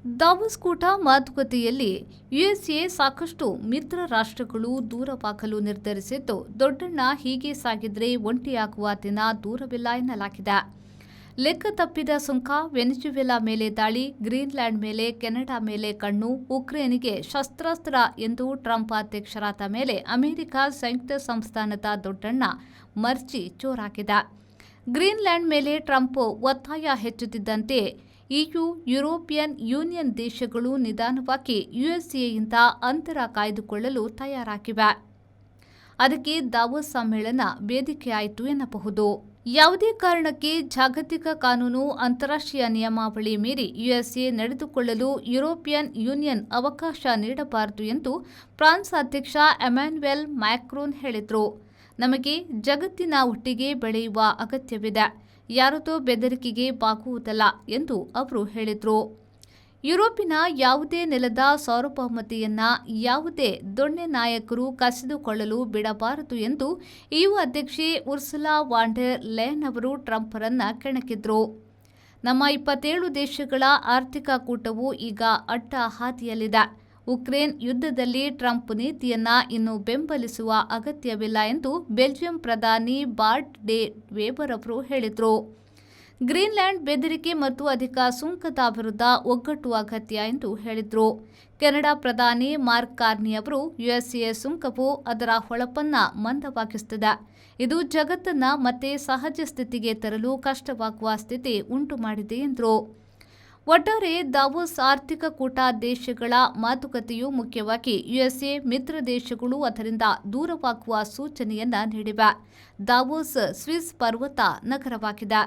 Davos ಕೂಟ ಮಾತುಕತೆಯಲ್ಲಿ USA ಸಾಕಷ್ಟು ಮಿತ್ರ ರಾಷ್ಟ್ರಗಳು ದೂರವಾಗಲು ನಿರ್ಧರಿಸಿದ್ದು, ದೊಡ್ಡಣ್ಣ ಹೀಗೆ ಸಾಗಿದ್ರೆ ಒಂಟಿಯಾಗುವ ದಿನ ದೂರವಿಲ್ಲ ಎನ್ನಲಾಗಿದೆ. ಲೆಕ್ಕ ತಪ್ಪಿದ ಸುಂಕ, ವೆನಿಜುವೆಲಾ ಮೇಲೆ ದಾಳಿ, ಗ್ರೀನ್ಲ್ಯಾಂಡ್ ಮೇಲೆ, ಕೆನಡಾ ಮೇಲೆ ಕಣ್ಣು, ಉಕ್ರೇನ್ಗೆ ಶಸ್ತ್ರಾಸ್ತ್ರ ಎಂದು ಟ್ರಂಪ್ ಅಧ್ಯಕ್ಷರಾದ ಮೇಲೆ ಅಮೆರಿಕ ಸಂಯುಕ್ತ ಸಂಸ್ಥಾನದ ದೊಡ್ಡಣ್ಣ ಮರ್ಜಿ ಜೋರಾಗಿದೆ. ಗ್ರೀನ್ಲ್ಯಾಂಡ್ ಮೇಲೆ ಟ್ರಂಪ್ ಒತ್ತಾಯ ಹೆಚ್ಚುತ್ತಿದ್ದಂತೆ ಇಯು, ಯುರೋಪಿಯನ್ ಯೂನಿಯನ್ ದೇಶಗಳು ನಿಧಾನವಾಗಿ ಯುಎಸ್ಎಯಿಂದ ಅಂತರ ಕಾಯ್ದುಕೊಳ್ಳಲು ತಯಾರಾಗಿವೆ. ಅದಕ್ಕೆ ದಾವೋಸ್ ಸಮ್ಮೇಳನ ವೇದಿಕೆಯಾಯಿತು ಎನ್ನಬಹುದು. ಯಾವುದೇ ಕಾರಣಕ್ಕೆ ಜಾಗತಿಕ ಕಾನೂನು, ಅಂತಾರಾಷ್ಟ್ರೀಯ ನಿಯಮಾವಳಿ ಮೀರಿ ಯುಎಸ್ಎ ನಡೆದುಕೊಳ್ಳಲು ಯುರೋಪಿಯನ್ ಯೂನಿಯನ್ ಅವಕಾಶ ನೀಡಬಾರದು ಎಂದು ಫ್ರಾನ್ಸ್ ಅಧ್ಯಕ್ಷ ಎಮ್ಯಾನ್ಯುಯಲ್ ಮ್ಯಾಕ್ರೋನ್ ಹೇಳಿದರು. ನಮಗೆ ಜಗತ್ತಿನ ಒಟ್ಟಿಗೆ ಬೆಳೆಯುವ ಅಗತ್ಯವಿದೆ, ಯಾರದೋ ಬೆದರಿಕೆಗೆ ಬಾಗುವುದಲ್ಲ ಎಂದು ಅವರು ಹೇಳಿದರು. ಯುರೋಪಿನ ಯಾವುದೇ ನೆಲದ ಸಾರ್ವಭೌಮತೆಯನ್ನ ಯಾವುದೇ ದೊಣ್ಣೆ ನಾಯಕರು ಕಸಿದುಕೊಳ್ಳಲು ಬಿಡಬಾರದು ಎಂದು ಇಯು ಅಧ್ಯಕ್ಷೆ ಉರ್ಸುಲಾ ವಾನ್ ಡೆರ್ ಲೆಯನ್ ಅವರು ಟ್ರಂಪ್ರನ್ನ ಕೆಣಕಿದ್ರು. ನಮ್ಮ 27 ದೇಶಗಳ ಆರ್ಥಿಕ ಕೂಟವು ಈಗ ಅಡ್ಡ ಹಾದಿಯಲ್ಲಿದೆ. ಉಕ್ರೇನ್ ಯುದ್ಧದಲ್ಲಿ ಟ್ರಂಪ್ ನೀತಿಯನ್ನ ಇನ್ನು ಬೆಂಬಲಿಸುವ ಅಗತ್ಯವಿಲ್ಲ ಎಂದು ಬೆಲ್ಜಿಯಂ ಪ್ರಧಾನಿ ಬಾರ್ಟ್ ಡೆ ವೇಬರ್ ಅವರು ಹೇಳಿದರು. ಗ್ರೀನ್ಲ್ಯಾಂಡ್ ಬೆದರಿಕೆ ಮತ್ತು ಅಧಿಕ ಸುಂಕದ ವಿರುದ್ಧ ಒಗ್ಗಟ್ಟು ಅಗತ್ಯ ಎಂದು ಹೇಳಿದರು. ಕೆನಡಾ ಪ್ರಧಾನಿ ಮಾರ್ಕ್ ಕಾರ್ನಿ ಅವರು ಯುಎಸ್ಎ ಸುಂಕವು ಅದರ ಹೊಳಪನ್ನ ಮಂದವಾಗಿಸುತ್ತದೆ, ಇದು ಜಗತ್ತನ್ನ ಮತ್ತೆ ಸಹಜ ಸ್ಥಿತಿಗೆ ತರಲು ಕಷ್ಟವಾಗುವ ಸ್ಥಿತಿ ಉಂಟು ಮಾಡಿದೆ ಎಂದರು. ಒಟ್ಟಾರೆ ದಾವೋಸ್ ಆರ್ಥಿಕ ಕೂಟ ದೇಶಗಳ ಮಾತುಕತೆಯು ಮುಖ್ಯವಾಗಿ ಯುಎಸ್ಎ ಮಿತ್ರ ದೇಶಗಳು ಅದರಿಂದ ದೂರವಾಗುವ ಸೂಚನೆಯನ್ನ ನೀಡಿವೆ. ದಾವೋಸ್ ಸ್ವಿಸ್ ಪರ್ವತ ನಗರವಾಗಿದೆ.